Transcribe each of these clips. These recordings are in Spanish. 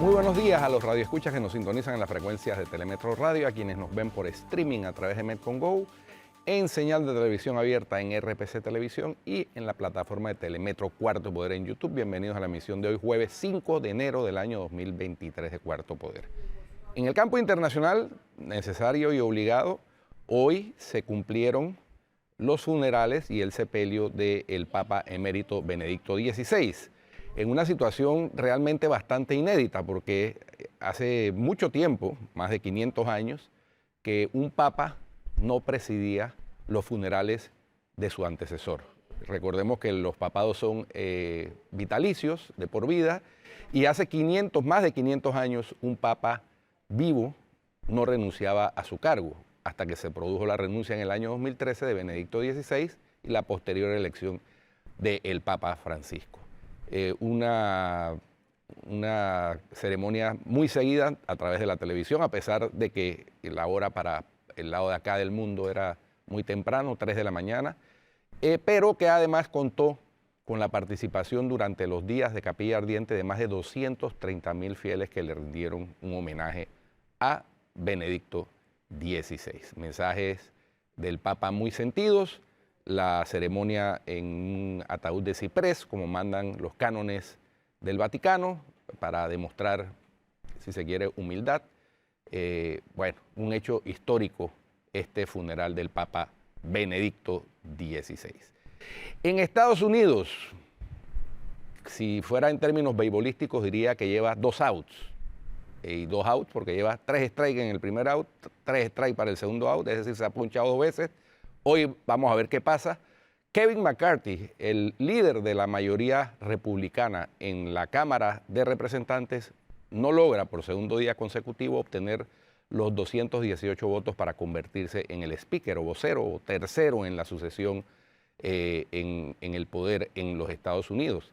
Muy buenos días a los radioescuchas que nos sintonizan en las frecuencias de Telemetro Radio, a quienes nos ven por streaming a través de Metcon Go, en señal de televisión abierta en RPC Televisión y en la plataforma de Telemetro Cuarto Poder en YouTube. Bienvenidos a la emisión de hoy, jueves 5 de enero del año 2023 de Cuarto Poder. En el campo internacional, necesario y obligado, hoy se cumplieron los funerales y el sepelio del Papa emérito Benedicto XVI, en una situación realmente bastante inédita, porque hace mucho tiempo, más de 500 años, que un papa no presidía los funerales de su antecesor. Recordemos que los papados son vitalicios, de por vida, y hace más de 500 años, un papa vivo no renunciaba a su cargo, hasta que se produjo la renuncia en el año 2013 de Benedicto XVI y la posterior elección del Papa Francisco. Una ceremonia muy seguida a través de la televisión, a pesar de que la hora para el lado de acá del mundo era muy temprano, 3 de la mañana, pero que además contó con la participación durante los días de Capilla Ardiente de más de 230.000 fieles que le rindieron un homenaje a Benedicto XVI. Mensajes del Papa muy sentidos, la ceremonia en un ataúd de ciprés, como mandan los cánones del Vaticano, para demostrar, si se quiere, humildad. Bueno, un hecho histórico este funeral del Papa Benedicto XVI. En Estados Unidos, si fuera en términos beisbolísticos, diría que lleva 2 outs. Y 2 outs porque lleva 3 strikes en el primer out, 3 strikes para el segundo out, es decir, se ha punchado 2 veces. Hoy vamos a ver qué pasa. Kevin McCarthy, el líder de la mayoría republicana en la Cámara de Representantes, no logra por segundo día consecutivo obtener los 218 votos para convertirse en el speaker o vocero o tercero en la sucesión en el poder en los Estados Unidos.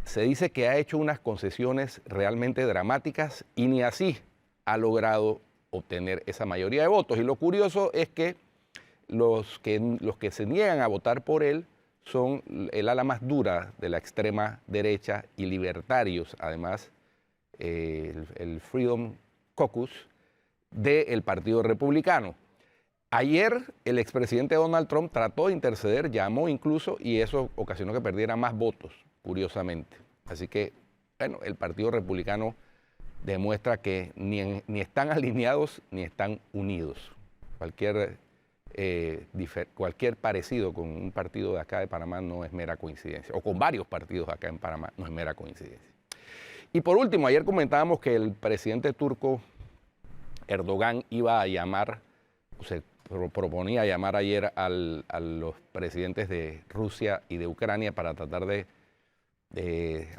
Se dice que ha hecho unas concesiones realmente dramáticas y ni así ha logrado obtener esa mayoría de votos. Y lo curioso es que los que se niegan a votar por él son el ala más dura de la extrema derecha y libertarios, además el Freedom Caucus del Partido Republicano. Ayer el expresidente Donald Trump trató de interceder, llamó incluso, y eso ocasionó que perdiera más votos, curiosamente. Así que, bueno, el Partido Republicano demuestra que ni están alineados ni están unidos. Cualquier parecido con un partido de acá de Panamá no es mera coincidencia, o con varios partidos acá en Panamá no es mera coincidencia. Y por último, ayer comentábamos que el presidente turco Erdogan iba a llamar, se proponía llamar ayer a los presidentes de Rusia y de Ucrania para tratar de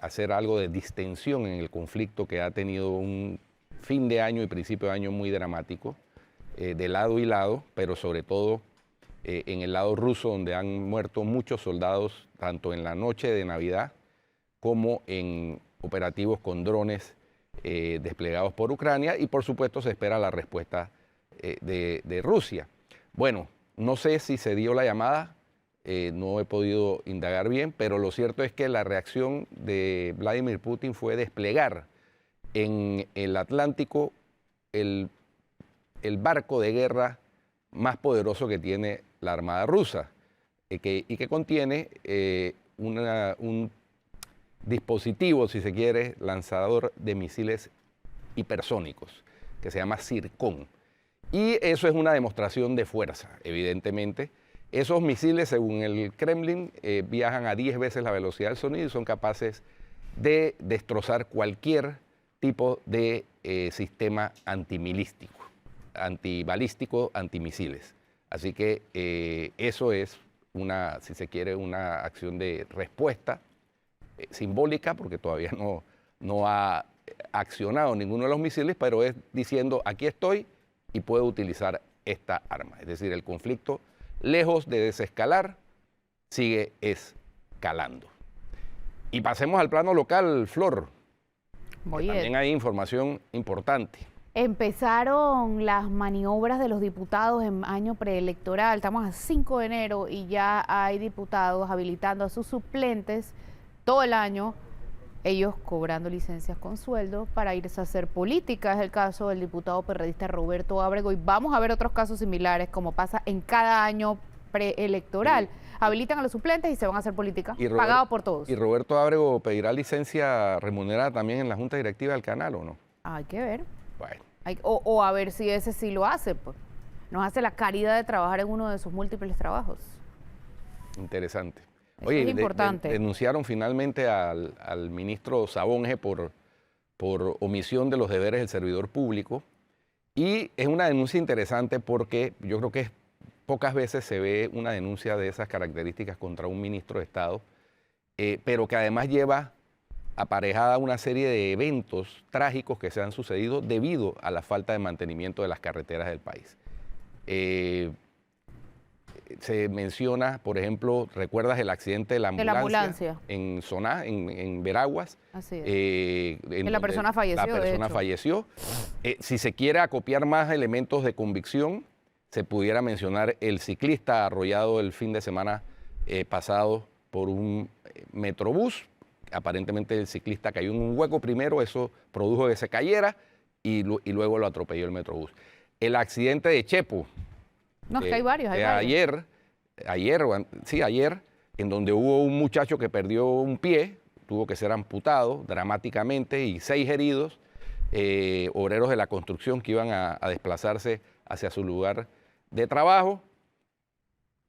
hacer algo de distensión en el conflicto que ha tenido un fin de año y principio de año muy dramático, de lado y lado, pero sobre todo en el lado ruso, donde han muerto muchos soldados, tanto en la noche de Navidad como en operativos con drones desplegados por Ucrania, y por supuesto se espera la respuesta de Rusia. Bueno, no sé si se dio la llamada, no he podido indagar bien, pero lo cierto es que la reacción de Vladimir Putin fue desplegar en el Atlántico el barco de guerra más poderoso que tiene la Armada rusa y que contiene un dispositivo, si se quiere, lanzador de misiles hipersónicos, que se llama Zircon. Y eso es una demostración de fuerza, evidentemente. Esos misiles, según el Kremlin, viajan a 10 veces la velocidad del sonido y son capaces de destrozar cualquier tipo de sistema antibalístico, antimisiles. Así que eso es si se quiere, una acción de respuesta simbólica, porque todavía no ha accionado ninguno de los misiles, pero es diciendo, aquí estoy y puedo utilizar esta arma. Es decir, el conflicto, lejos de desescalar, sigue escalando. Y pasemos al plano local, Flor. También hay información importante. Empezaron las maniobras de los diputados en año preelectoral. Estamos a 5 de enero y ya hay diputados habilitando a sus suplentes todo el año ellos cobrando licencias con sueldo para irse a hacer política. Es el caso del diputado perredista Roberto Ábrego y vamos a ver otros casos similares como pasa en cada año preelectoral. Habilitan a los suplentes y se van a hacer política, pagado por todos. ¿Y Roberto Ábrego pedirá licencia remunerada también en la Junta Directiva del canal o no? Hay que ver. Bueno. O a ver si ese sí lo hace, pues. Nos hace la caridad de trabajar en uno de sus múltiples trabajos. Interesante. Eso Oye, es importante. denunciaron finalmente al ministro Sabonge por omisión de los deberes del servidor público y es una denuncia interesante porque yo creo que pocas veces se ve una denuncia de esas características contra un ministro de Estado, pero que además lleva aparejada una serie de eventos trágicos que se han sucedido debido a la falta de mantenimiento de las carreteras del país. Se menciona, por ejemplo, ¿recuerdas el accidente de la ambulancia? En Soná, en Veraguas? Así es. Que la persona falleció. La persona falleció. Si se quiere acopiar más elementos de convicción, se pudiera mencionar el ciclista arrollado el fin de semana pasado por un metrobús. Aparentemente el ciclista cayó en un hueco primero, eso produjo que se cayera y luego lo atropelló el metrobús. El accidente de Chepo. No, es que hay varios, Ayer, en donde hubo un muchacho que perdió un pie, tuvo que ser amputado dramáticamente y 6 heridos, obreros de la construcción que iban a desplazarse hacia su lugar de trabajo.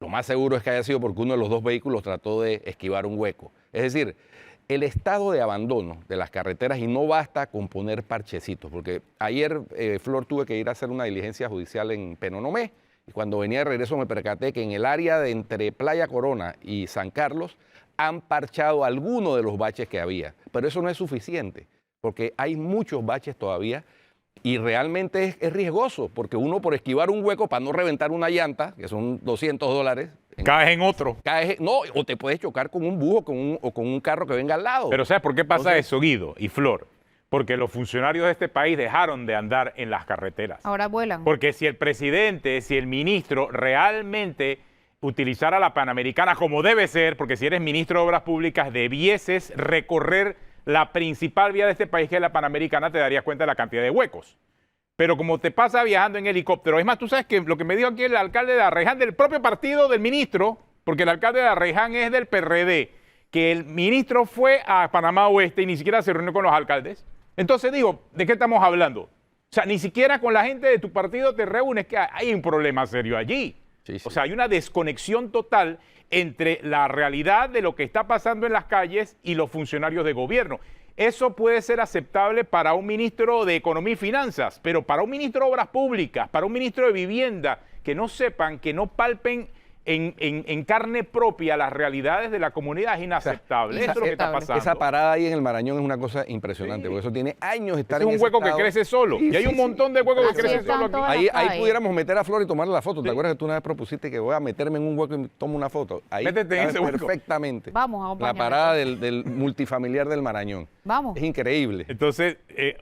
Lo más seguro es que haya sido porque uno de los 2 vehículos trató de esquivar un hueco. Es decir, el estado de abandono de las carreteras, y no basta con poner parchecitos, porque ayer, Flor, tuve que ir a hacer una diligencia judicial en Penonomé, y cuando venía de regreso me percaté que en el área de entre Playa Corona y San Carlos han parchado algunos de los baches que había, pero eso no es suficiente, porque hay muchos baches todavía y realmente es riesgoso, porque uno por esquivar un hueco para no reventar una llanta, que son $200, caes en otro. No, o te puedes chocar con un bus o con un carro que venga al lado. Pero ¿sabes por qué pasa eso, Guido y Flor? Porque los funcionarios de este país dejaron de andar en las carreteras. Ahora vuelan. Porque si el presidente, si el ministro realmente utilizara la Panamericana como debe ser, porque si eres ministro de Obras Públicas debieses recorrer la principal vía de este país, que es la Panamericana, te darías cuenta de la cantidad de huecos. Pero como te pasa viajando en helicóptero, es más, tú sabes que lo que me dijo aquí el alcalde de Arraiján, del propio partido del ministro, porque el alcalde de Arraiján es del PRD, que el ministro fue a Panamá Oeste y ni siquiera se reunió con los alcaldes. Entonces digo, ¿de qué estamos hablando? O sea, ni siquiera con la gente de tu partido te reúnes, que hay un problema serio allí. Sí, sí. O sea, hay una desconexión total entre la realidad de lo que está pasando en las calles y los funcionarios de gobierno. Eso puede ser aceptable para un ministro de Economía y Finanzas, pero para un ministro de Obras Públicas, para un ministro de Vivienda, que no sepan, que no palpen en carne propia las realidades de la comunidad es inaceptable. Eso es lo que está pasando. Esa parada ahí en el Marañón es una cosa impresionante, porque eso tiene años de estar en ese es un hueco que crece solo. Sí, y hay un montón de huecos que crecen solo aquí. Ahí pudiéramos meter a Flor y tomarle la foto. ¿Te acuerdas que tú una vez propusiste que voy a meterme en un hueco y tomo una foto? Ahí métete en ese hueco. Perfectamente. Vamos, la parada del multifamiliar del Marañón. Vamos. Es increíble. Entonces,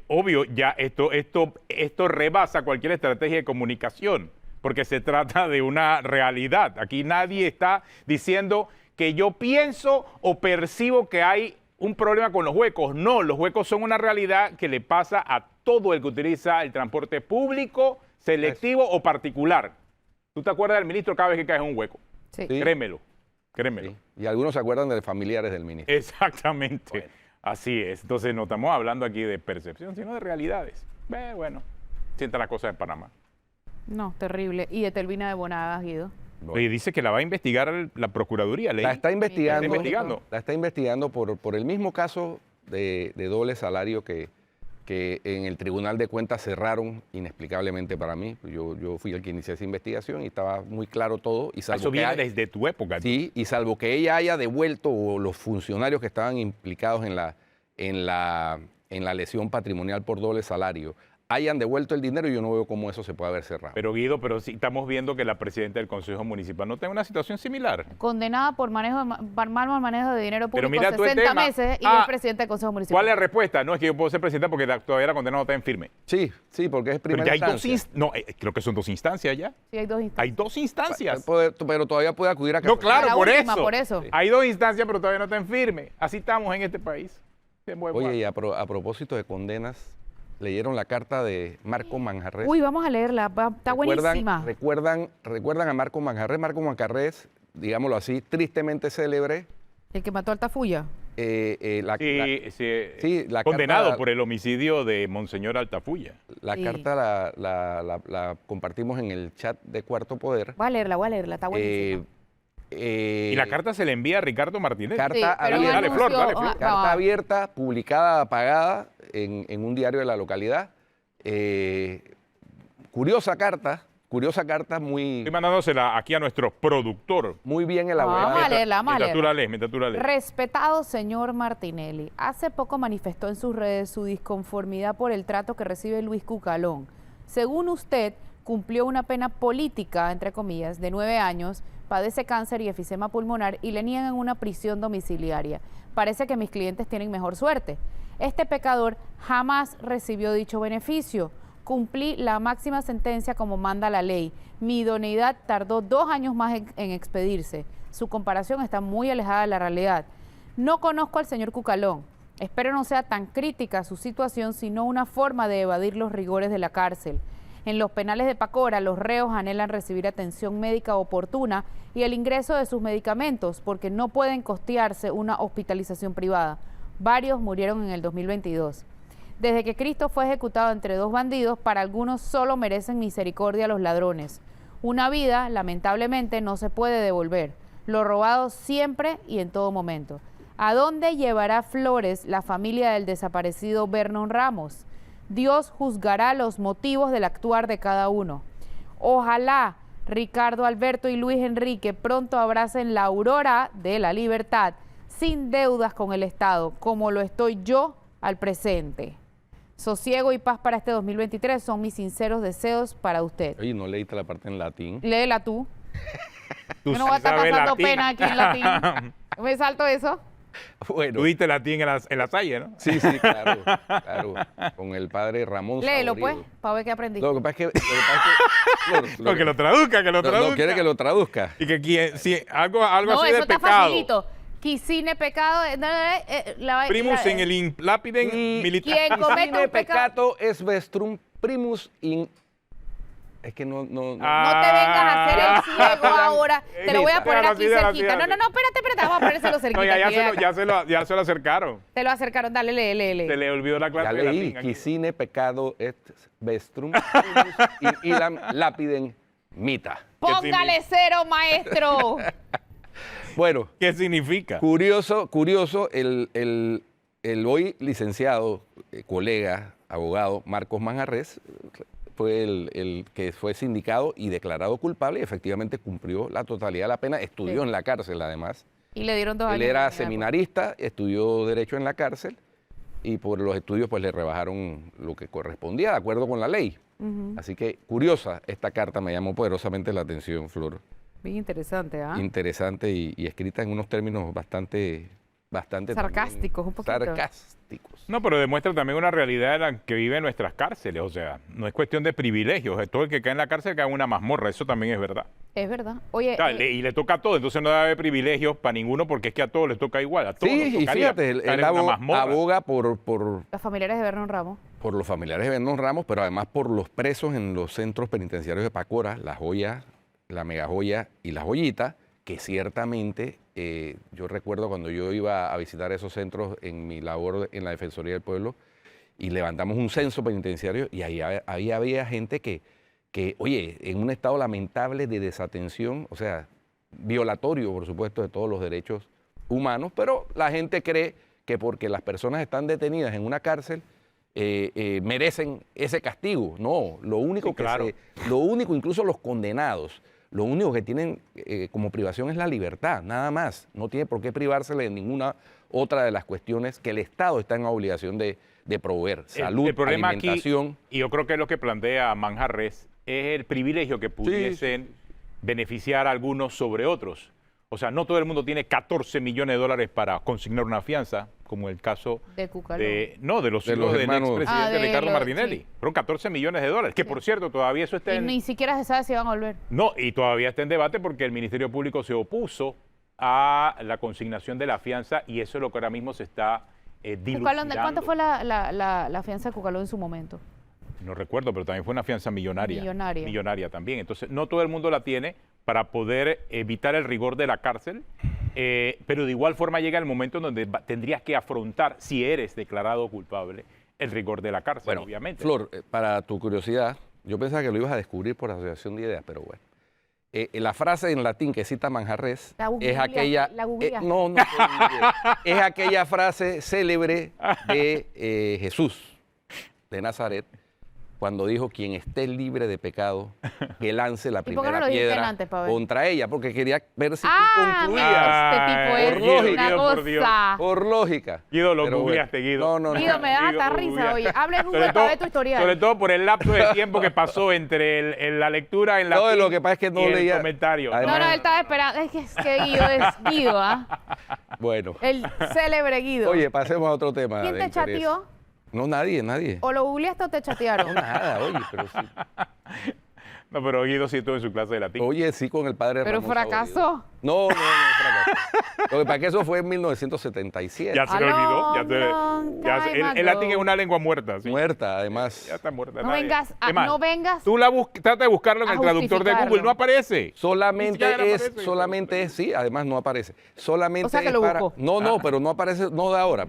obvio, ya esto rebasa cualquier estrategia de comunicación, porque se trata de una realidad. Aquí nadie está diciendo que yo pienso o percibo que hay un problema con los huecos. No, los huecos son una realidad que le pasa a todo el que utiliza el transporte público, selectivo o particular. ¿Tú te acuerdas del ministro cada vez que caes en un hueco? Sí. Créemelo. Sí. Y algunos se acuerdan de familiares del ministro. Exactamente. Bueno. Así es. Entonces no estamos hablando aquí de percepción, sino de realidades. Bueno, sienta la cosa de Panamá. No, terrible. ¿Y de Telvina de Bonagas, Guido? Oye, dice que la va a investigar la Procuraduría. La está investigando. La está investigando por el mismo caso de doble salario que en el Tribunal de Cuentas cerraron inexplicablemente para mí. Yo fui el que inicié esa investigación y estaba muy claro todo. Y salvo eso viene desde tu época. Sí, y salvo que ella haya devuelto, o los funcionarios que estaban implicados en la lesión patrimonial por doble salario, hayan devuelto el dinero, y yo no veo cómo eso se puede haber cerrado. Pero Guido, sí estamos viendo que la presidenta del Consejo Municipal no tiene una situación similar. Condenada por mal manejo de dinero público 60 meses y es presidenta del Consejo Municipal. ¿Cuál es la respuesta? No, es que yo puedo ser presidenta porque todavía la condena no está en firme. Sí, porque es primera instancia. Creo que son 2 instancias ya. Sí, hay 2 instancias. Hay 2 instancias. Pero todavía puede acudir a casación. No, claro, por eso. Sí. Hay 2 instancias, pero todavía no está en firme. Así estamos en este país. Oye, y a propósito de condenas, ¿leyeron la carta de Marco Manjarrés? Uy, vamos a leerla, está buenísima. ¿Recuerdan a Marco Manjarrés? Marco Manjarrés, digámoslo así, tristemente célebre. El que mató a Altafulla. La condenado carta, por el homicidio de Monseñor Altafulla. La Sí. carta la compartimos en el chat de Cuarto Poder. Voy a leerla, está buenísima. Y la carta se le envía a Ricardo Martínez. Carta Sí, pero abierta. Dale, Flor, dale, Flor. Carta abierta, publicada, apagada en un diario de la localidad. Curiosa carta, muy, Estoy mandándosela aquí a nuestro productor. muy bien elaborada. Vamos a leerla. Mientras tú la lees. Respetado señor Martinelli, hace poco manifestó en sus redes su disconformidad por el trato que recibe Luis Cucalón. Según usted, cumplió una pena política, entre comillas, de 9 años, padece cáncer y efisema pulmonar y le niegan una prisión domiciliaria. Parece que mis clientes tienen mejor suerte. Este pecador jamás recibió dicho beneficio. Cumplí la máxima sentencia como manda la ley. Mi idoneidad tardó 2 años más en expedirse. Su comparación está muy alejada de la realidad. No conozco al señor Cucalón. Espero no sea tan crítica su situación, sino una forma de evadir los rigores de la cárcel. En los penales de Pacora, los reos anhelan recibir atención médica oportuna y el ingreso de sus medicamentos porque no pueden costearse una hospitalización privada. Varios murieron en el 2022. Desde que Cristo fue ejecutado entre 2 bandidos, para algunos solo merecen misericordia los ladrones. Una vida, lamentablemente, no se puede devolver. Lo robado siempre y en todo momento. ¿A dónde llevará flores la familia del desaparecido Vernon Ramos? Dios juzgará los motivos del actuar de cada uno. Ojalá Ricardo Alberto y Luis Enrique pronto abracen la aurora de la libertad, sin deudas con el Estado, como lo estoy yo al presente. Sosiego y paz para este 2023 son mis sinceros deseos para usted. Oye, ¿no leíste la parte en latín? Léela tú. Tú Yo no voy a estar sabes pasando latín. pena aquí en latín. ¿Me salto eso? Bueno, Tú diste latín en la Salle, ¿no? sí, claro, con el padre Ramón Léelo pues, Saborido. para ver qué aprendiste. Lo que pasa es que... Flor, No, que lo traduzca, que lo traduzca. no, quiere que lo traduzca. Y que si algo No, así eso de está pecado. facilito. Quisine pecado. Primus en el lápiden Y militar. ¿quién comete Sine un pecado? peccato es vestrum primus in... Es que no... No te vengas a hacer el ciego ahora. Te lo voy a poner aquí Déjalo, cerquita. déjalo. No, espérate. Vamos a ponérselo cerquita. No, aquí, acá. ya se lo acercaron. Te lo acercaron. Dale, lee. Se le olvidó la clase Ya de leí, latín. aquí. quisine pecado est vestrum primus in illam lapidem mita. Póngale 0, maestro. Bueno, ¿Qué significa? curioso, el hoy licenciado, colega, abogado, Marcos Manjarrés, fue el que fue sindicado y declarado culpable y efectivamente cumplió la totalidad de la pena, estudió Sí. en la cárcel además. Y le dieron 2 años. Él era de seminarista, estudió Derecho en la cárcel y por los estudios pues le rebajaron lo que correspondía de acuerdo con la ley. Así que curiosa esta carta, me llamó poderosamente la atención, Flor. Bien interesante, ¿ah? Interesante y escrita en unos términos bastante Sarcásticos, un poquito. sarcásticos. No, pero demuestra también una realidad en la que viven nuestras cárceles. O sea, no es cuestión de privilegios. Todo el que cae en la cárcel cae en una mazmorra. Eso también es verdad. Es verdad. Oye, O sea, y le toca a todos. Entonces no debe haber privilegios para ninguno porque es que a todos les toca igual. A todos Sí, nos y tocaría fíjate, él caer en una mazmorra. aboga por los familiares de Vernon Ramos. los familiares de Vernon Ramos, pero además por los presos en los centros penitenciarios de Pacora, La Joya, La Mega Joya y La Joyita, que ciertamente yo recuerdo cuando yo iba a visitar esos centros en mi labor en la Defensoría del Pueblo y levantamos un censo penitenciario y ahí había gente que, oye, en un estado lamentable de desatención, o sea, violatorio, por supuesto, de todos los derechos humanos, pero la gente cree que porque las personas están detenidas en una cárcel, merecen ese castigo. No, lo único Sí, claro. lo único, incluso los condenados, lo único que tienen como privación es la libertad, nada más. No tiene por qué privársele de ninguna otra de las cuestiones que el Estado está en obligación de proveer. Salud, el problema alimentación. aquí, y yo creo que es lo que plantea Manjarrés, es el privilegio que pudiesen beneficiar a algunos sobre otros. O sea, no todo el mundo tiene 14 millones de dólares para consignar una fianza, como el caso De Cucalón. de los De hijos los del hermanos. expresidente de Ricardo los- Martinelli. sí. Fueron 14 millones de dólares, que por cierto todavía eso está Y en... ni siquiera se sabe si van a volver. No, y todavía está en debate porque el Ministerio Público se opuso a la consignación de la fianza y eso es lo que ahora mismo se está Cucalón, ¿de cuánto fue la fianza de Cucalón en su momento? No recuerdo, pero también fue una fianza millonaria. Millonaria. Millonaria también. Entonces, no todo el mundo la tiene para poder evitar el rigor de la cárcel, pero de igual forma llega el momento en donde tendrías que afrontar, si eres declarado culpable, el rigor de la cárcel, Bueno, obviamente. Flor, para tu curiosidad, yo pensaba que lo ibas a descubrir por asociación de ideas, pero bueno. La frase en latín que cita Manjarrés es aquella... no, es aquella frase célebre de Jesús de Nazaret, cuando dijo: quien esté libre de pecado, que lance la ¿Y por qué no primera lo dijiste piedra antes, pa' ver? contra ella, porque quería ver si tú Ah, concluías. este tipo Por es lógica, una Guido, por Dios. cosa. Por lógica. Guido, lo Pero googleaste, Guido. No. Guido, me da hasta Guido, risa, googleaste. oye. Hable Sobre Google para ver tu historial. Sobre todo por el lapso de tiempo que pasó entre la lectura en la No, lo que pasa es que no y leía- el comentario. Además- No, él estaba esperando. Es que Guido es Guido, ¿ah? Bueno. El célebre Guido. Oye, pasemos a otro tema. ¿Quién de te interés. chateó? No, nadie. ¿O lo googleaste o te chatearon? No, nada, oye, pero sí. No, pero Guido sí estuvo en su clase de latín. Oye, sí, con el padre Pero Ramón fracasó. Saborido. No fracasó. Lo que pasa es que eso fue en 1977. Ya se le A olvidó. long time El latín es ago. una lengua muerta. ¿sí? Muerta, además. Ya está muerta. No nadie. vengas, Es más, no vengas. Tú trata de buscarlo en a el traductor de justificarlo. Google, no aparece. Ni Solamente siquiera es, aparece. sí, además no aparece. Solamente O sea que es lo para. buscó. No, pero no aparece, no de ahora,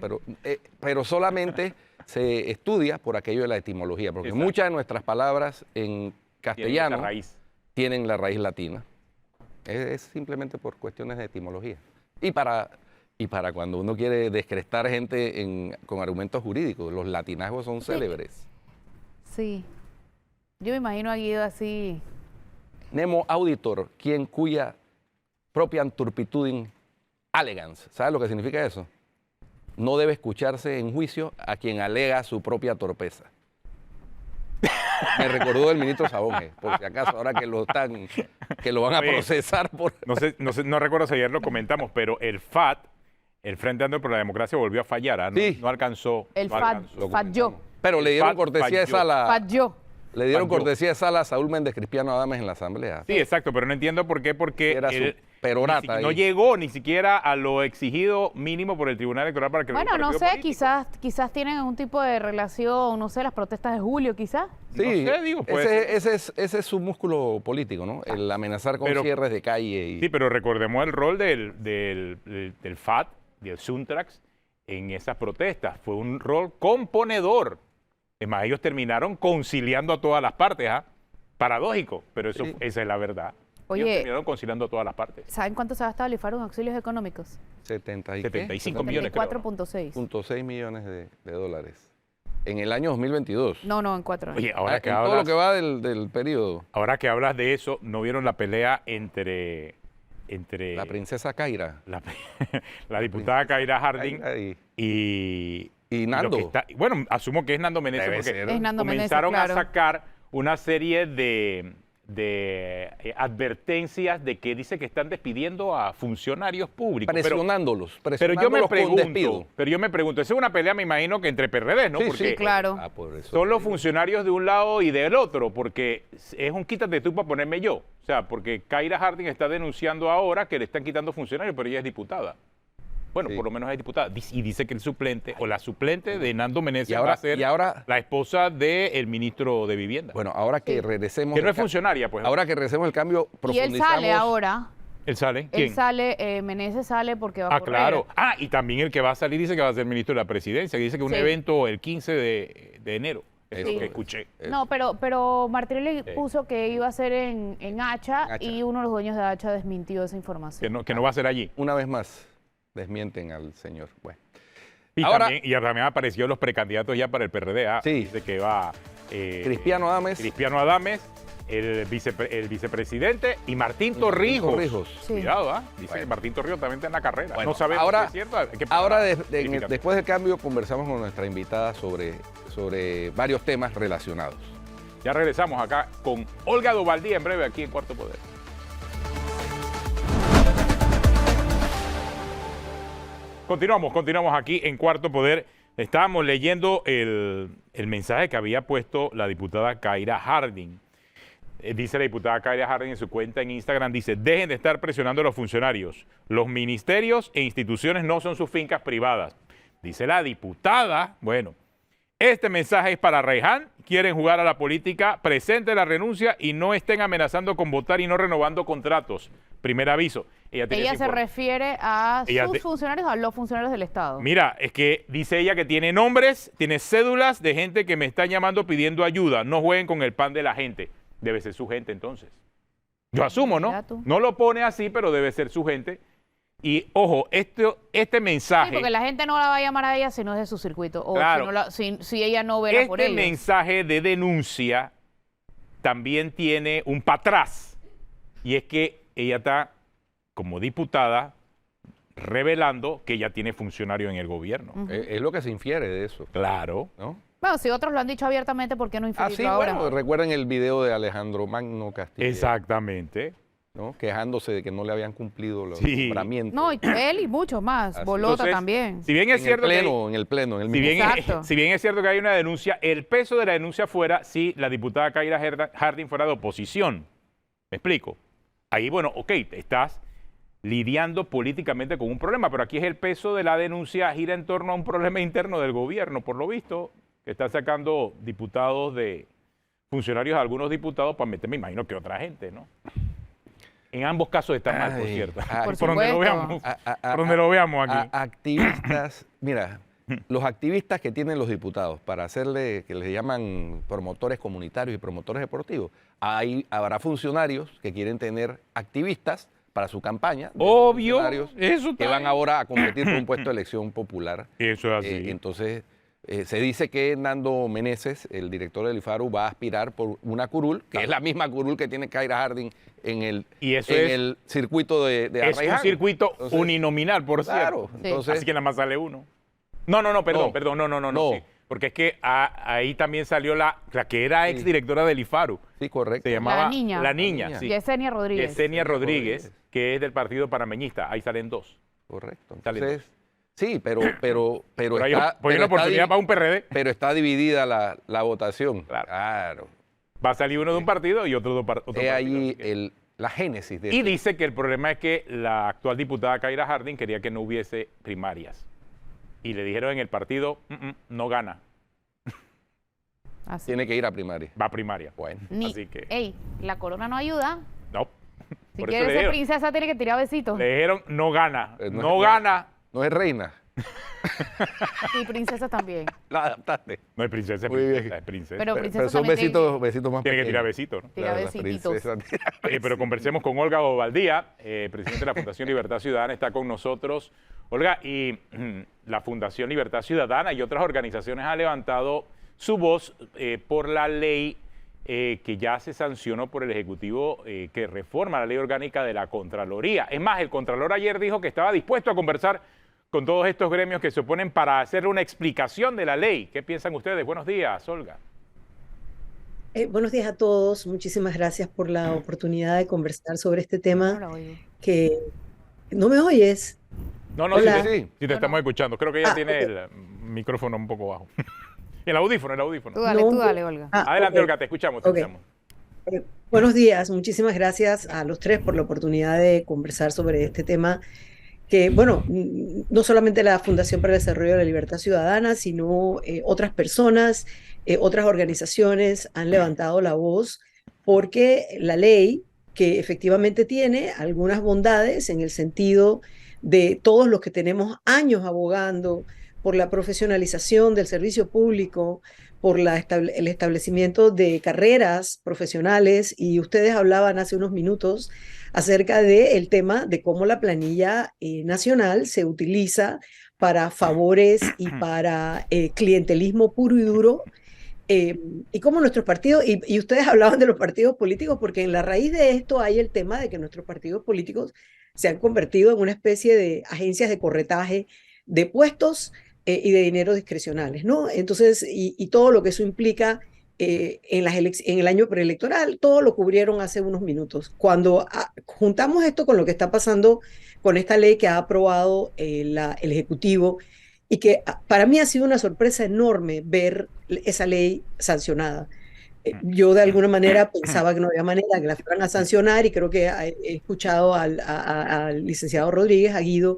pero solamente se estudia por aquello de la etimología, porque Exacto. muchas de nuestras palabras en Tiene esa castellano raíz. tienen la raíz latina. Es simplemente por cuestiones de etimología. Y para cuando uno quiere descrestar gente con argumentos jurídicos, los latinazgos son célebres. Sí. Yo me imagino a Guido así. Nemo auditor, quien cuya propiam turpitudin allegans. ¿Sabes lo que significa eso? No debe escucharse en juicio a quien alega su propia torpeza. Me recordó el ministro Sabonge, por si acaso, ahora que lo van a Oye, procesar por... No recuerdo si ayer lo comentamos, pero el FAT, el Frente Amplio por la Democracia, volvió a fallar. ¿Ah? Sí. No alcanzó. El no FAT alcanzó. falló. Pero le dieron FAT cortesía de falló. sala. Falló. Le dieron Falló. cortesía de sala a Saúl Méndez Cristiano Adames en la Asamblea. Sí, exacto, pero no entiendo por qué, porque Era su él perorata ahí. no llegó ni siquiera a lo exigido mínimo por el Tribunal Electoral para que Bueno, el no partido sé, político. quizás tienen algún tipo de relación, no sé, las protestas de julio, quizás. Sí, No sé, digo, puede ese es su músculo político, ¿no? El amenazar con Pero- cierres de calle. Y, Sí, pero recordemos el rol del FAT, del Suntrax, en esas protestas. Fue un rol componedor. Es más, ellos terminaron conciliando a todas las partes, ¿ah? Paradójico, pero eso, Sí. esa es la verdad. Oye. Ellos terminaron conciliando a todas las partes. ¿Saben cuánto se ha gastado el IFARU en auxilios económicos? 75 millones, creo, ¿no? 74.6. 4.6 millones de dólares. En el año 2022. No, en 4 años. Oye, ahora que en todo lo hablas, que va del periodo. ahora que hablas de eso, ¿no vieron la pelea entre La princesa Kaira. la diputada Kaira Harding Kaira y y Nando. lo que está- bueno, asumo que es Nando Meneses Debe porque ser. Es Nando Meneses, comenzaron claro. a sacar una serie de advertencias de que dice que están despidiendo a funcionarios públicos. presionándolos. Pero yo me con despido. pregunto, esa es una pelea, me imagino, que entre PRD, ¿no? Sí, Porque sí, claro. Por eso son los te digo. funcionarios de un lado y del otro, porque es un quítate tú para ponerme yo. O sea, porque Kaira Harding está denunciando ahora que le están quitando funcionarios, pero ella es diputada. Bueno, Sí. por lo menos es diputada. Y dice que el suplente, o la suplente de Nando Meneses, Y ahora- va a ser y ahora- la esposa del ministro de Vivienda. Bueno, ahora que Sí. regresemos... que no el es ca- funcionaria, pues. Ahora que regresemos el cambio, Y él profundizamos... sale ahora. ¿Él sale? ¿Quién? Él sale, Meneses sale porque va a Ah, correr. claro. Ah, y también el que va a salir dice que va a ser ministro de la presidencia, que dice que un Sí. evento el 15 de enero. Es Sí. lo que escuché. No, pero Martinelli Sí. puso que iba a ser en Hacha, Hacha. y uno de los dueños de Hacha desmintió esa información. Que no va a ser allí. Una vez más, desmienten al señor. Bueno. Y, Ahora- también apareció los precandidatos ya para el PRD. ¿ah? Sí. Dice que va Cristiano Adames. Cristiano Adames, el vicepresidente y Martín Torrijos. Torrijos. Sí. Cuidado, ¿ah? Dice Bueno. que Martín Torrijos también está en la carrera. Bueno, no sabemos ahora- si es cierto. Hay que Ahora, verificar. después del cambio, conversamos con nuestra invitada sobre varios temas relacionados. Ya regresamos acá con Olga Dovaldía en breve aquí en Cuarto Poder. Continuamos aquí en Cuarto Poder. Estábamos leyendo el mensaje que había puesto la diputada Kaira Harding. Dice la diputada Kaira Harding en su cuenta en Instagram, dice, dejen de estar presionando a los funcionarios. Los ministerios e instituciones no son sus fincas privadas. Dice la diputada, bueno, este mensaje es para Reján, quieren jugar a la política, presente la renuncia y no estén amenazando con votar y no renovando contratos. Primer aviso. Ella se refiere a sus funcionarios, a los funcionarios del Estado. Mira, es que dice ella que tiene nombres, tiene cédulas de gente que me están llamando pidiendo ayuda. No jueguen con el pan de la gente. Debe ser su gente entonces. Yo asumo, ¿no? No lo pone así, pero debe ser su gente. Y ojo, este mensaje... Sí, porque la gente no la va a llamar a ella si no es de su circuito. O claro, si ella no vela por ellos. Este mensaje de denuncia también tiene un para atrás. Y es que ella está, como diputada, revelando que ella tiene funcionario en el gobierno. Es lo que se infiere de eso. Claro. ¿No? Bueno, si otros lo han dicho abiertamente, ¿por qué no inferirlo ahora? Bueno, recuerden el video de Alejandro Magno Castillo. Exactamente. ¿No? Quejándose de que no le habían cumplido los nombramientos. No, él y muchos más. Bolota entonces, también. Si bien es cierto en el pleno. Si bien es cierto que hay una denuncia, el peso de la denuncia fuera si la diputada Kaira Harding fuera de oposición. ¿Me explico? Ahí, bueno, ok, estás lidiando políticamente con un problema, pero aquí es el peso de la denuncia gira en torno a un problema interno del gobierno, por lo visto, que está sacando diputados de funcionarios a algunos diputados para meter, me imagino que otra gente, ¿no? En ambos casos está mal, por cierto. Por donde lo veamos aquí. Activistas, mira, los activistas que tienen los diputados para hacerle, que les llaman promotores comunitarios y promotores deportivos, habrá funcionarios que quieren tener activistas para su campaña. Obvio, eso que van ahora a competir por un puesto de elección popular. Eso es así. Entonces, se dice que Nando Meneses, el director del IFARU, va a aspirar por una curul, que es la misma curul que tiene Kaira Harding en el circuito de Arraiján. Es un circuito uninominal, por cierto. Claro. Entonces, así que nada más sale uno. No, perdón. Sí, porque es que ahí también salió la que era exdirectora del IFARU. Sí, correcto. Se llamaba La niña. Sí. Yesenia Rodríguez. Yesenia Rodríguez, que es del partido panameñista. Ahí salen dos. Correcto. Salen dos. Sí, pero hay una oportunidad para un PRD. Pero está dividida la votación. Claro. Va a salir uno de un partido y otro de otro partido. Ahí la génesis de Y dice que el problema es que la actual diputada Kaira Harding quería que no hubiese primarias. Y le dijeron en el partido, no gana. Tiene que ir a primaria. Va a primaria. Bueno. Así que... la corona no ayuda. No. Si quiere ser princesa, tiene que tirar besitos. Le dijeron, no gana. No gana. No es reina. Y princesa también. La adaptaste. No es princesa, es princesa. Pero son besitos más pequeños. Tiene que tirar besitos, ¿no? Tira besitos. Pero conversemos con Olga Bobaldía, presidente de la Fundación Libertad Ciudadana, está con nosotros. Olga, y la Fundación Libertad Ciudadana y otras organizaciones han levantado su voz por la ley que ya se sancionó por el Ejecutivo que reforma la ley orgánica de la Contraloría. Es más, el Contralor ayer dijo que estaba dispuesto a conversar con todos estos gremios que se oponen para hacer una explicación de la ley. ¿Qué piensan ustedes? Buenos días, Olga. Buenos días a todos. Muchísimas gracias por la oportunidad de conversar sobre este tema. Que ¿no me oyes? No, sí te estamos escuchando. Creo que ella tiene el micrófono un poco bajo. El audífono. Tú dale, Olga. Adelante, Olga, te escuchamos. Buenos días. Muchísimas gracias a los tres por la oportunidad de conversar sobre este tema que, bueno, no solamente la Fundación para el Desarrollo de la Libertad Ciudadana, sino otras personas, otras organizaciones han levantado la voz porque la ley, que efectivamente tiene algunas bondades en el sentido de todos los que tenemos años abogando por la profesionalización del servicio público, por el establecimiento de carreras profesionales, y ustedes hablaban hace unos minutos acerca del tema de cómo la planilla nacional se utiliza para favores y para clientelismo puro y duro, y cómo nuestros partidos, y ustedes hablaban de los partidos políticos, porque en la raíz de esto hay el tema de que nuestros partidos políticos se han convertido en una especie de agencias de corretaje de puestos y de dinero discrecionales, ¿no? Entonces, y todo lo que eso implica en el año preelectoral, todo lo cubrieron hace unos minutos. Cuando juntamos esto con lo que está pasando con esta ley que ha aprobado el Ejecutivo, y que para mí ha sido una sorpresa enorme ver esa ley sancionada. Yo de alguna manera pensaba que no había manera que la fueran a sancionar, y creo que he escuchado al licenciado Rodríguez, a Guido,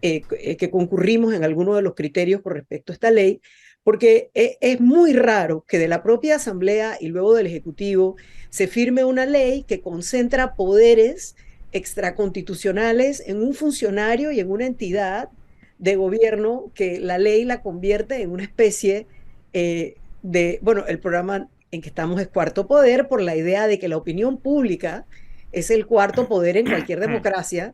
que concurrimos en alguno de los criterios con respecto a esta ley, porque es muy raro que de la propia Asamblea y luego del Ejecutivo se firme una ley que concentra poderes extraconstitucionales en un funcionario y en una entidad de gobierno que la ley la convierte en una especie bueno, el programa en que estamos es Cuarto Poder por la idea de que la opinión pública es el cuarto poder en cualquier democracia,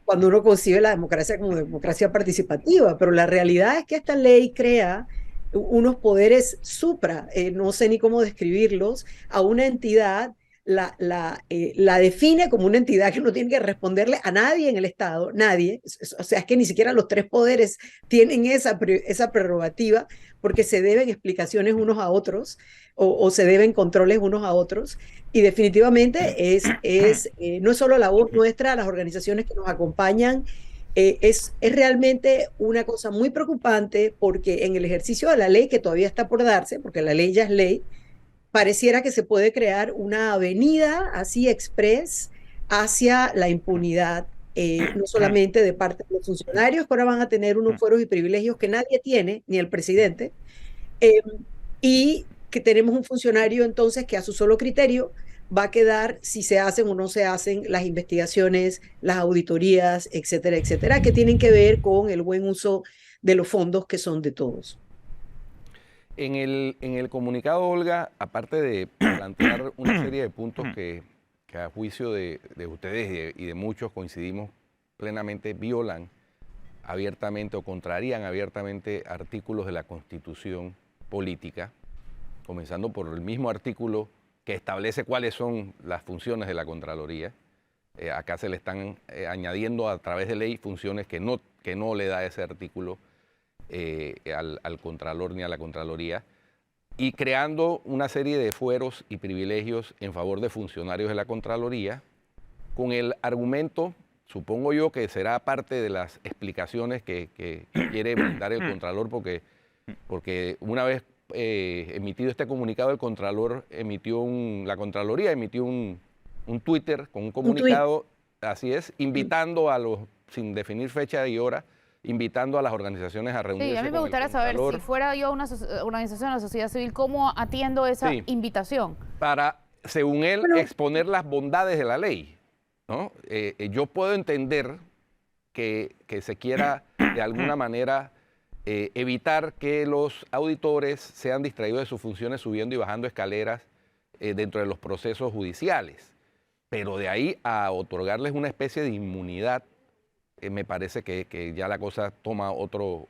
cuando uno concibe la democracia como democracia participativa, pero la realidad es que esta ley crea unos poderes supra, no sé ni cómo describirlos, a una entidad, la define como una entidad que no tiene que responderle a nadie en el Estado, nadie, o sea, es que ni siquiera los tres poderes tienen esa prerrogativa, porque se deben explicaciones unos a otros, o se deben controles unos a otros, y definitivamente no es solo la voz nuestra, las organizaciones que nos acompañan, es realmente una cosa muy preocupante porque en el ejercicio de la ley que todavía está por darse, porque la ley ya es ley, pareciera que se puede crear una avenida así express hacia la impunidad, no solamente de parte de los funcionarios, que ahora van a tener unos fueros y privilegios que nadie tiene, ni el presidente, y que tenemos un funcionario entonces que a su solo criterio va a quedar si se hacen o no se hacen las investigaciones, las auditorías, etcétera, etcétera, que tienen que ver con el buen uso de los fondos que son de todos. En el comunicado, Olga, aparte de plantear una serie de puntos que a juicio de ustedes y de muchos coincidimos plenamente, violan abiertamente o contrarían abiertamente artículos de la Constitución política, comenzando por el mismo artículo que establece cuáles son las funciones de la Contraloría. Acá se le están añadiendo a través de ley funciones que no le da ese artículo al Contralor ni a la Contraloría, y creando una serie de fueros y privilegios en favor de funcionarios de la Contraloría, con el argumento, supongo yo que será parte de las explicaciones que quiere brindar el Contralor, porque una vez emitido este comunicado, la Contraloría emitió un Twitter con un comunicado, así es, invitando sin definir fecha y hora, invitando a las organizaciones a reunirse. Sí, a mí me gustaría saber, si fuera yo una organización de la sociedad civil, ¿cómo atiendo esa invitación? Para, según él, exponer las bondades de la ley, ¿no? Yo puedo entender que se quiera de alguna manera evitar que los auditores sean distraídos de sus funciones subiendo y bajando escaleras dentro de los procesos judiciales, pero de ahí a otorgarles una especie de inmunidad, me parece que ya la cosa toma otro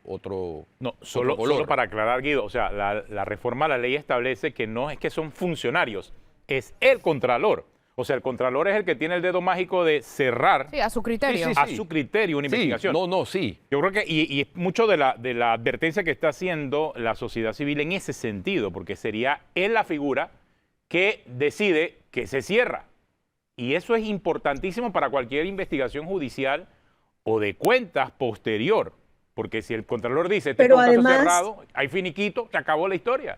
No, solo para aclarar, Guido, o sea, la reforma a la ley establece que no es que son funcionarios, es el Contralor. O sea, el Contralor es el que tiene el dedo mágico de cerrar. Sí, a su criterio. A su criterio una investigación. Sí. Yo creo que, y es mucho de la advertencia que está haciendo la sociedad civil en ese sentido, porque sería él la figura que decide que se cierra. Y eso es importantísimo para cualquier investigación judicial o de cuentas posterior, porque si el Contralor dice este caso cerrado, hay finiquito, se acabó la historia.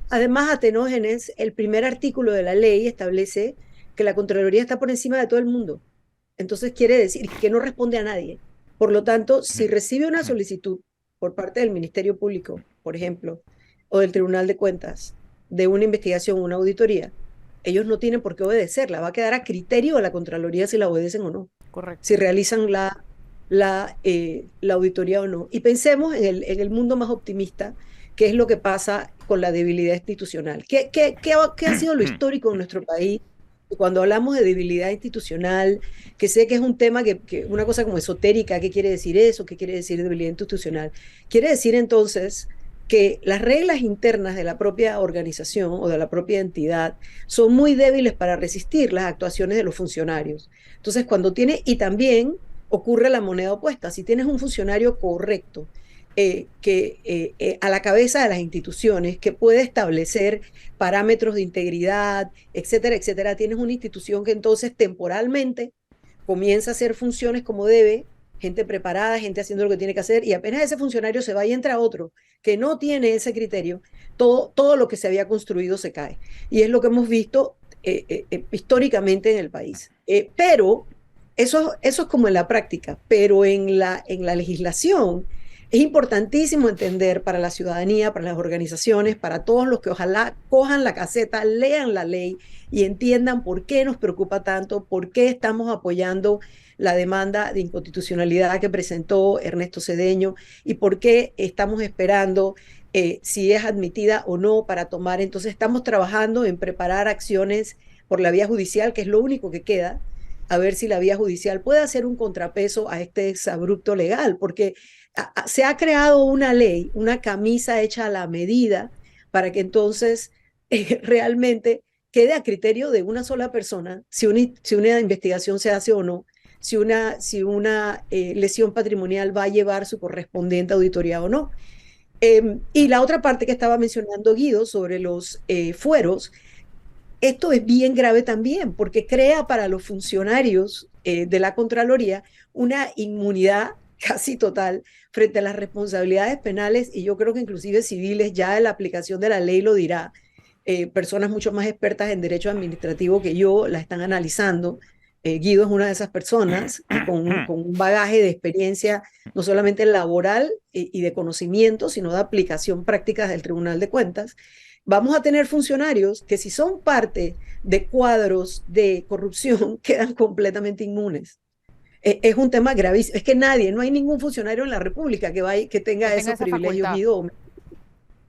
Además, Atenógenes, el primer artículo de la ley establece que la Contraloría está por encima de todo el mundo. Entonces quiere decir que no responde a nadie. Por lo tanto, si recibe una solicitud por parte del Ministerio Público, por ejemplo, o del Tribunal de Cuentas, de una investigación, una auditoría, ellos no tienen por qué obedecerla. Va a quedar a criterio de la Contraloría si la obedecen o no. Correcto. Si realizan la auditoría o no. Y pensemos en el mundo más optimista, que es lo que pasa con la debilidad institucional. ¿Qué ha sido lo histórico en nuestro país? Cuando hablamos de debilidad institucional, que sé que es un tema una cosa como esotérica, ¿qué quiere decir eso? ¿Qué quiere decir debilidad institucional? Quiere decir entonces que las reglas internas de la propia organización o de la propia entidad son muy débiles para resistir las actuaciones de los funcionarios. Entonces, y también ocurre la moneda opuesta, si tienes un funcionario correcto, a la cabeza de las instituciones, que puede establecer parámetros de integridad, etcétera, etcétera, tienes una institución que entonces temporalmente comienza a hacer funciones como debe, gente preparada, gente haciendo lo que tiene que hacer, y apenas ese funcionario se va y entra otro que no tiene ese criterio, todo lo que se había construido se cae. Y es lo que hemos visto históricamente en el país. Pero eso es como en la práctica, pero en la legislación es importantísimo entender para la ciudadanía, para las organizaciones, para todos los que ojalá cojan la caseta, lean la ley y entiendan por qué nos preocupa tanto, por qué estamos apoyando la demanda de inconstitucionalidad que presentó Ernesto Cedeño y por qué estamos esperando si es admitida o no para tomar. Entonces estamos trabajando en preparar acciones por la vía judicial, que es lo único que queda, a ver si la vía judicial puede hacer un contrapeso a este exabrupto legal, porque se ha creado una ley, una camisa hecha a la medida para que entonces realmente quede a criterio de una sola persona si una investigación se hace o no, si una lesión patrimonial va a llevar su correspondiente auditoría o no. Y la otra parte que estaba mencionando Guido sobre los fueros, esto es bien grave también, porque crea para los funcionarios de la Contraloría una inmunidad casi total frente a las responsabilidades penales y yo creo que inclusive civiles, ya la aplicación de la ley lo dirá. Personas mucho más expertas en derecho administrativo que yo la están analizando. Guido es una de esas personas con un bagaje de experiencia no solamente laboral y de conocimiento, sino de aplicación práctica del Tribunal de Cuentas. Vamos a tener funcionarios que si son parte de cuadros de corrupción quedan completamente inmunes. Es un tema gravísimo. Es que no hay ningún funcionario en la República que tenga esos privilegios, Guido. O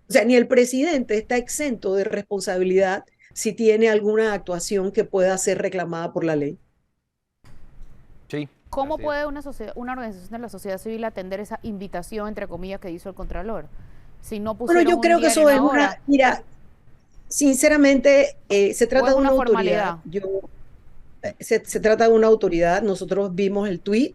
sea, ni el presidente está exento de responsabilidad si tiene alguna actuación que pueda ser reclamada por la ley. Sí. ¿Cómo puede una organización de la sociedad civil atender esa invitación, entre comillas, que hizo el Contralor? Si no pusieron yo creo que eso es una... Mira, sinceramente, se trata de una autoridad. Se trata de una autoridad. Nosotros vimos el tuit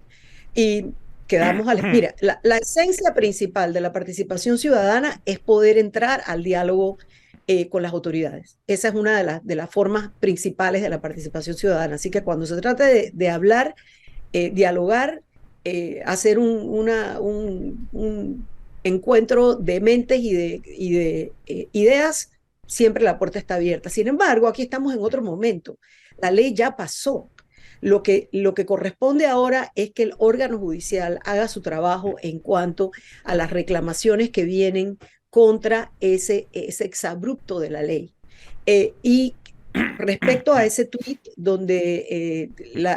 y quedamos a mira, la esencia principal de la participación ciudadana es poder entrar al diálogo con las autoridades. Esa es una de las formas principales de la participación ciudadana. Así que cuando se trata de hablar, dialogar, hacer un encuentro de mentes y de ideas, siempre la puerta está abierta. Sin embargo, aquí estamos en otro momento. La ley ya pasó. Lo que corresponde ahora es que el órgano judicial haga su trabajo en cuanto a las reclamaciones que vienen contra ese exabrupto de la ley. Y respecto a ese tuit, donde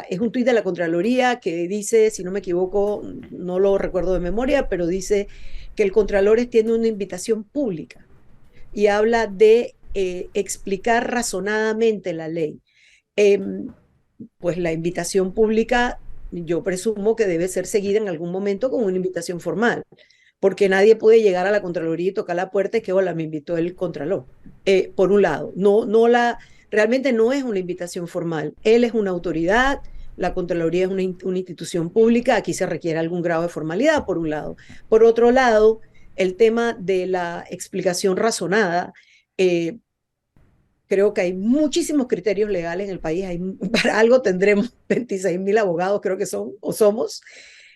es un tuit de la Contraloría que dice, si no me equivoco, no lo recuerdo de memoria, pero dice que el Contralor tiene una invitación pública y habla de explicar razonadamente la ley. Pues la invitación pública, yo presumo que debe ser seguida en algún momento con una invitación formal, porque nadie puede llegar a la Contraloría y tocar la puerta y que, hola, me invitó el Contralor. Por un lado, realmente no es una invitación formal. Él es una autoridad, la Contraloría es una institución pública, aquí se requiere algún grado de formalidad, por un lado. Por otro lado, el tema de la explicación razonada, creo que hay muchísimos criterios legales en el país. Para algo tendremos 26.000 abogados, creo que son o somos.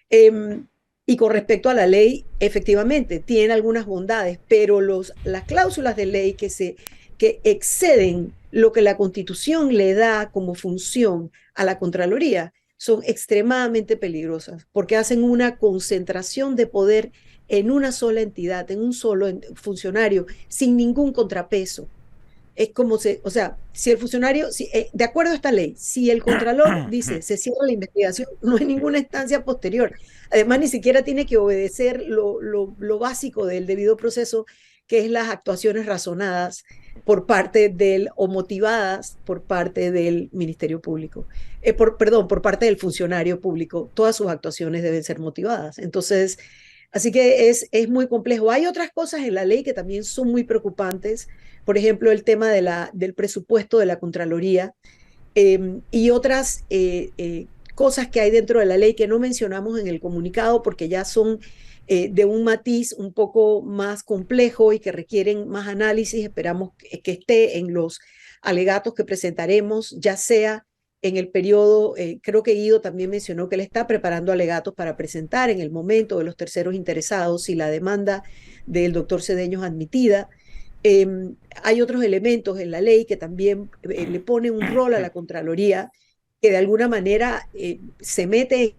Y con respecto a la ley, efectivamente, tiene algunas bondades, pero las cláusulas de ley que exceden lo que la Constitución le da como función a la Contraloría son extremadamente peligrosas, porque hacen una concentración de poder en una sola entidad, en un solo funcionario, sin ningún contrapeso. Es como o sea, si el funcionario, de acuerdo a esta ley, si el Contralor dice se cierra la investigación, no hay ninguna instancia posterior. Además, ni siquiera tiene que obedecer lo básico del debido proceso, que es las actuaciones razonadas por parte o motivadas por parte del Ministerio Público. Por parte del funcionario público. Todas sus actuaciones deben ser motivadas. Entonces, así que es muy complejo. Hay otras cosas en la ley que también son muy preocupantes. Por ejemplo, el tema del presupuesto de la Contraloría y otras cosas que hay dentro de la ley que no mencionamos en el comunicado porque ya son de un matiz un poco más complejo y que requieren más análisis. Esperamos que esté en los alegatos que presentaremos, ya sea en el periodo, creo que Guido también mencionó que él está preparando alegatos para presentar en el momento de los terceros interesados si la demanda del doctor Cedeño es admitida. Hay otros elementos en la ley que también le ponen un rol a la Contraloría que de alguna manera se mete.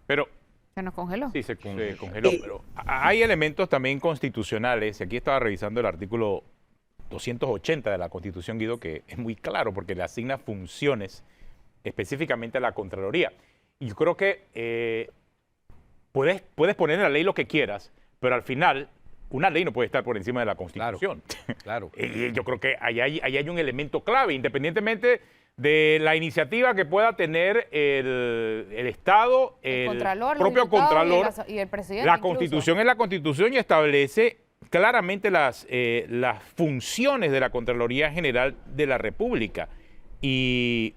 Pero Se nos congeló. sí, se congeló, pero hay elementos también constitucionales, y aquí estaba revisando el artículo 280 de la Constitución, Guido, que es muy claro porque le asigna funciones específicamente a la Contraloría. Y yo creo que puedes poner en la ley lo que quieras, pero al final una ley no puede estar por encima de la Constitución. Claro. Y yo creo que ahí hay un elemento clave, independientemente de la iniciativa que pueda tener el Estado, el Contralor, los propio diputados Contralor. y el presidente La incluso. Constitución es la Constitución y establece claramente las funciones de la Contraloría General de la República. Y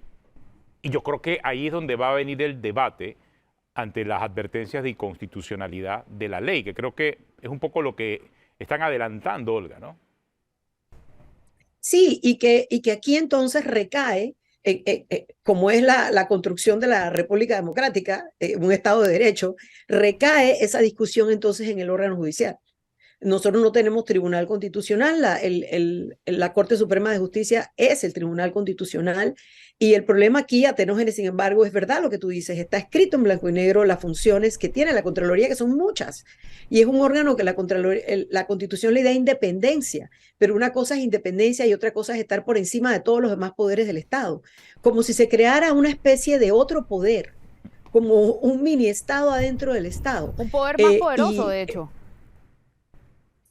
yo creo que ahí es donde va a venir el debate ante las advertencias de inconstitucionalidad de la ley, que creo que es un poco lo que están adelantando, Olga, ¿no? Sí, y que aquí entonces recae, como es la construcción de la República Democrática, un Estado de Derecho, recae esa discusión entonces en el órgano judicial. Nosotros no tenemos tribunal constitucional, la Corte Suprema de Justicia es el tribunal constitucional, y el problema aquí, Atenógenes, sin embargo, es verdad lo que tú dices, está escrito en blanco y negro las funciones que tiene la Contraloría, que son muchas, y es un órgano que la Constitución le da independencia, pero una cosa es independencia y otra cosa es estar por encima de todos los demás poderes del Estado, como si se creara una especie de otro poder, como un mini Estado adentro del Estado. Un poder más poderoso, de hecho.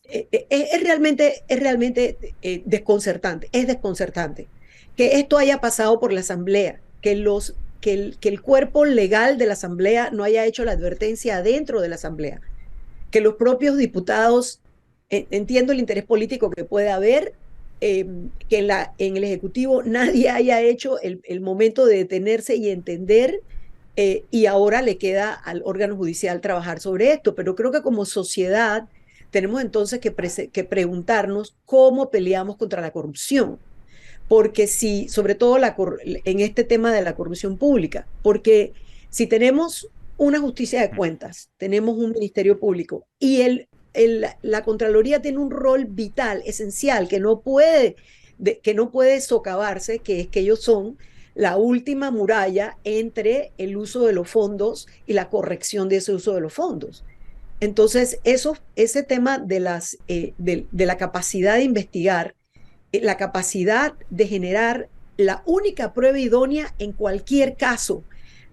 Es realmente desconcertante, es desconcertante que esto haya pasado por la Asamblea, que el cuerpo legal de la Asamblea no haya hecho la advertencia adentro de la Asamblea, que los propios diputados, entiendo el interés político que puede haber, que en el Ejecutivo nadie haya hecho el momento de detenerse y entender, y ahora le queda al órgano judicial trabajar sobre esto, pero creo que como sociedad tenemos entonces que preguntarnos cómo peleamos contra la corrupción, porque si, sobre todo en este tema de la corrupción pública, porque si tenemos una justicia de cuentas, tenemos un ministerio público y la Contraloría tiene un rol vital, esencial, que no puede socavarse, que es que ellos son la última muralla entre el uso de los fondos y la corrección de ese uso de los fondos. Entonces, ese tema de la capacidad de investigar, la capacidad de generar la única prueba idónea en cualquier caso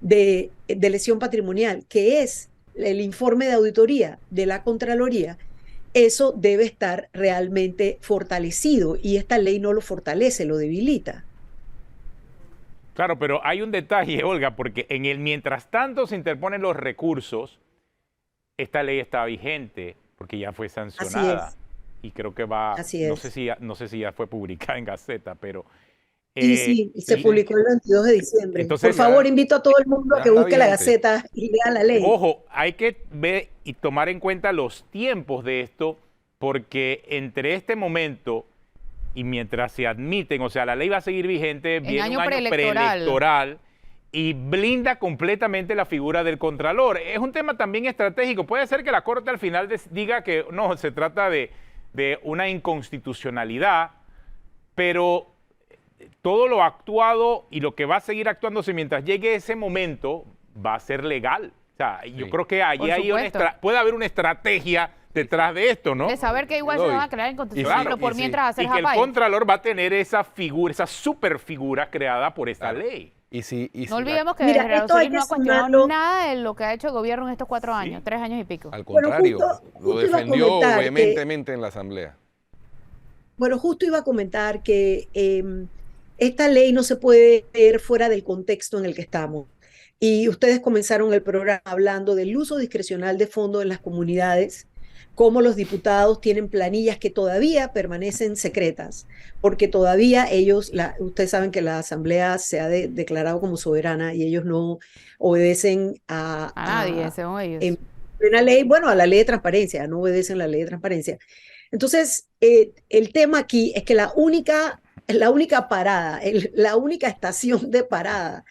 de lesión patrimonial, que es el informe de auditoría de la Contraloría, eso debe estar realmente fortalecido y esta ley no lo fortalece, lo debilita. Claro, pero hay un detalle, Olga, porque mientras tanto se interponen los recursos, esta ley está vigente porque ya fue sancionada. Así es. Y creo que va, Así es. no sé si ya fue publicada en Gaceta, pero... Sí, se publicó el 22 de diciembre. Entonces, por favor, invito a todo el mundo a que busque la Gaceta y lea la ley. Ojo, hay que ver y tomar en cuenta los tiempos de esto, porque entre este momento y mientras se admiten, o sea, la ley va a seguir vigente, viene un año preelectoral y blinda completamente la figura del Contralor. Es un tema también estratégico. Puede ser que la Corte al final diga que no, se trata de una inconstitucionalidad, pero todo lo actuado y lo que va a seguir actuándose mientras llegue ese momento va a ser legal. O sea, yo creo que allí puede haber una estrategia detrás de esto, ¿no? De saber que igual se van a crear inconstituciones, pero por mientras hacer y que el Contralor va a tener esa figura, esa superfigura creada por esta ley. No olvidemos que Mira, esto no ha cuestionado nada de lo que ha hecho el gobierno en estos 4 años, 3 años y pico. Al contrario, justo lo defendió vehementemente en la Asamblea. Bueno, justo iba a comentar que esta ley no se puede ver fuera del contexto en el que estamos. Y ustedes comenzaron el programa hablando del uso discrecional de fondos en las comunidades, cómo los diputados tienen planillas que todavía permanecen secretas, porque todavía ustedes saben que la Asamblea se ha declarado como soberana y ellos no obedecen a nadie, según ellos. En una ley, bueno, a la ley de transparencia, no obedecen la ley de transparencia. Entonces, el tema aquí es que la única parada, la única estación de parada,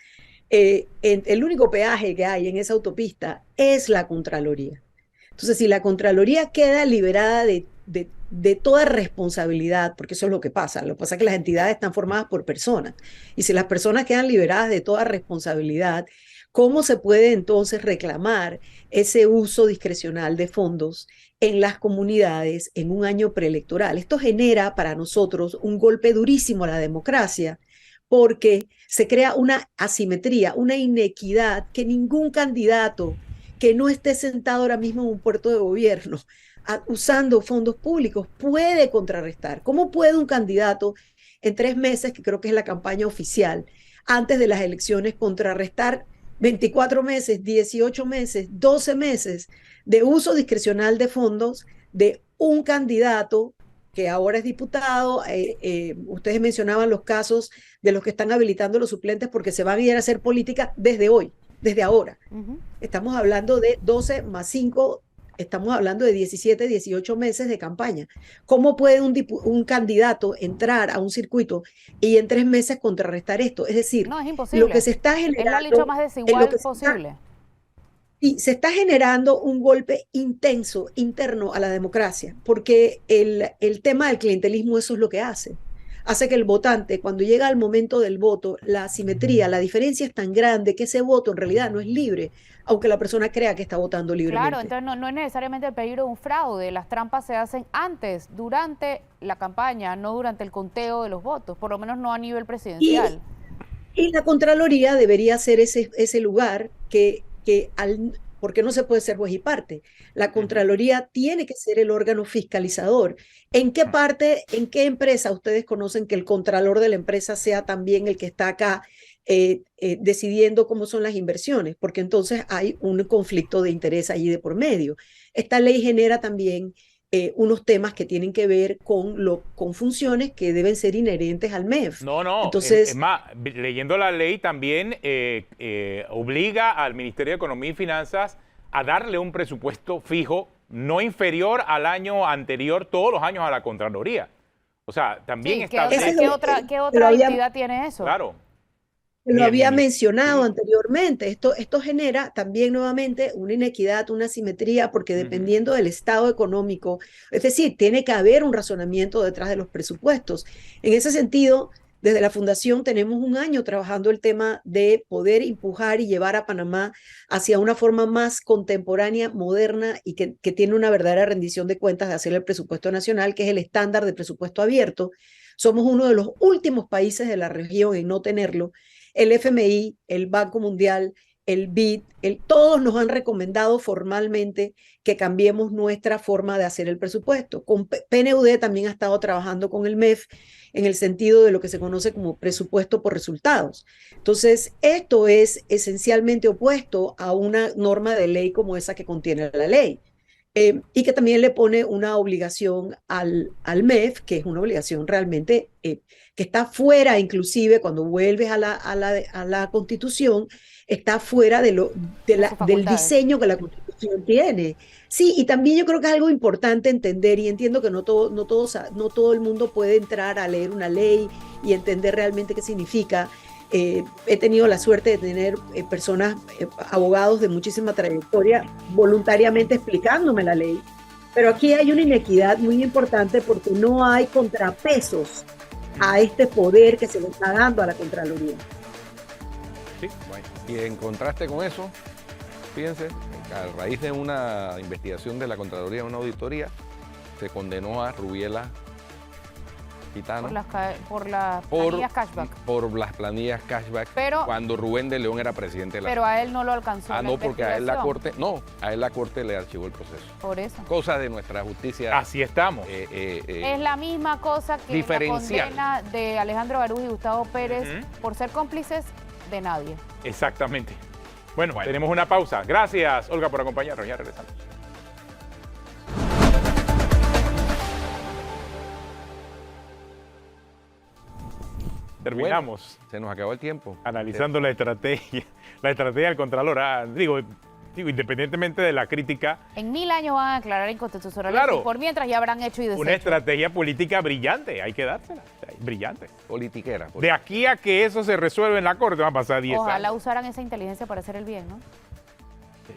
el único peaje que hay en esa autopista es la Contraloría. Entonces, si la Contraloría queda liberada de de toda responsabilidad, porque eso es lo que pasa. Lo que pasa es que las entidades están formadas por personas. Y si las personas quedan liberadas de toda responsabilidad, ¿cómo se puede entonces reclamar ese uso discrecional de fondos en las comunidades en un año preelectoral? Esto genera para nosotros un golpe durísimo a la democracia, porque se crea una asimetría, una inequidad que ningún candidato que no esté sentado ahora mismo en un puesto de gobierno usando fondos públicos puede contrarrestar. ¿Cómo puede un candidato en 3 meses, que creo que es la campaña oficial, antes de las elecciones, contrarrestar 24 meses, 18 meses, 12 meses de uso discrecional de fondos de un candidato que ahora es diputado? Ustedes mencionaban los casos de los que están habilitando los suplentes porque se van a ir a hacer política desde hoy, desde ahora. Estamos hablando de 12 más 5, estamos hablando de 17, 18 meses de campaña. ¿Cómo puede un candidato entrar a un circuito y en 3 meses contrarrestar esto? Es decir, No, es imposible. lo que se está generando... Él lo ha dicho más desigual posible. Y se está generando un golpe intenso, interno a la democracia, porque el tema del clientelismo eso es lo que hace. Hace que el votante, cuando llega al momento del voto, la asimetría, la diferencia es tan grande que ese voto en realidad no es libre, aunque la persona crea que está votando libremente. Claro, entonces no es necesariamente el peligro de un fraude. Las trampas se hacen antes, durante la campaña, no durante el conteo de los votos, por lo menos no a nivel presidencial. Y la Contraloría debería ser ese lugar porque no se puede ser juez y parte. La Contraloría tiene que ser el órgano fiscalizador. ¿En qué parte, en qué empresa ustedes conocen que el contralor de la empresa sea también el que está acá decidiendo cómo son las inversiones? Porque entonces hay un conflicto de interés allí de por medio. Esta ley genera también unos temas que tienen que ver con funciones que deben ser inherentes al MEF. No, entonces, es más, leyendo la ley también obliga al Ministerio de Economía y Finanzas a darle un presupuesto fijo no inferior al año anterior, todos los años a la Contraloría. O sea, también establece... ¿Qué otra entidad tiene eso? Claro. Lo había mencionado anteriormente. Esto genera también nuevamente una inequidad, una asimetría, porque dependiendo del estado económico, es decir, tiene que haber un razonamiento detrás de los presupuestos. En ese sentido, desde la Fundación tenemos un año trabajando el tema de poder empujar y llevar a Panamá hacia una forma más contemporánea, moderna y que tiene una verdadera rendición de cuentas de hacer el presupuesto nacional, que es el estándar de presupuesto abierto. Somos uno de los últimos países de la región en no tenerlo. El FMI, el Banco Mundial, el BID, todos nos han recomendado formalmente que cambiemos nuestra forma de hacer el presupuesto. Con PNUD también ha estado trabajando con el MEF en el sentido de lo que se conoce como presupuesto por resultados. Entonces, esto es esencialmente opuesto a una norma de ley como esa que contiene la ley. Y que también le pone una obligación al MEF, que es una obligación realmente que está fuera, inclusive cuando vuelves a la Constitución, está fuera del diseño que la Constitución tiene. Sí, y también yo creo que es algo importante entender, y entiendo que no todo el mundo puede entrar a leer una ley y entender realmente qué significa. He tenido la suerte de tener personas, abogados de muchísima trayectoria, voluntariamente explicándome la ley. Pero aquí hay una inequidad muy importante porque no hay contrapesos a este poder que se le está dando a la Contraloría. Sí, bueno. Y en contraste con eso, fíjense, a raíz de una investigación de la Contraloría, una auditoría, se condenó a Rubiela Gitano por las planillas cashback. Por las planillas cashback, pero, cuando Rubén de León era presidente de la Pero a él no lo alcanzó. No, porque a él la Corte le archivó el proceso. Por eso. Cosas de nuestra justicia. Así estamos. Es la misma cosa que la condena de Alejandro Baruj y Gustavo Pérez por ser cómplices de nadie. Exactamente. Bueno, tenemos una pausa. Gracias, Olga, por acompañarnos. Ya regresamos. Terminamos. Bueno, se nos acabó el tiempo. Analizando la estrategia del Contralor. Digo, independientemente de la crítica. En 1000 años van a declarar inconstitucionalidad. Claro, y por mientras ya habrán hecho y deshecho. Una estrategia política brillante, hay que dársela. Brillante. Politiquera. De aquí a que eso se resuelva en la Corte van a pasar 10 años. Ojalá usaran esa inteligencia para hacer el bien, ¿no? Sí.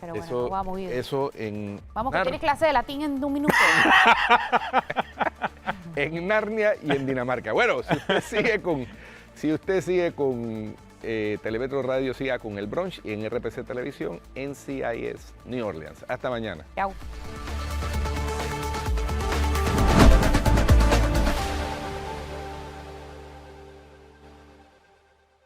Pero bueno, Eso, vamos bien. eso en, Vamos, que tienes clase de latín en 1 minuto. en Narnia y en Dinamarca. Bueno, si usted sigue con Telemetro Radio, siga con El Brunch y en RPC Televisión, NCIS New Orleans. Hasta mañana. Chao.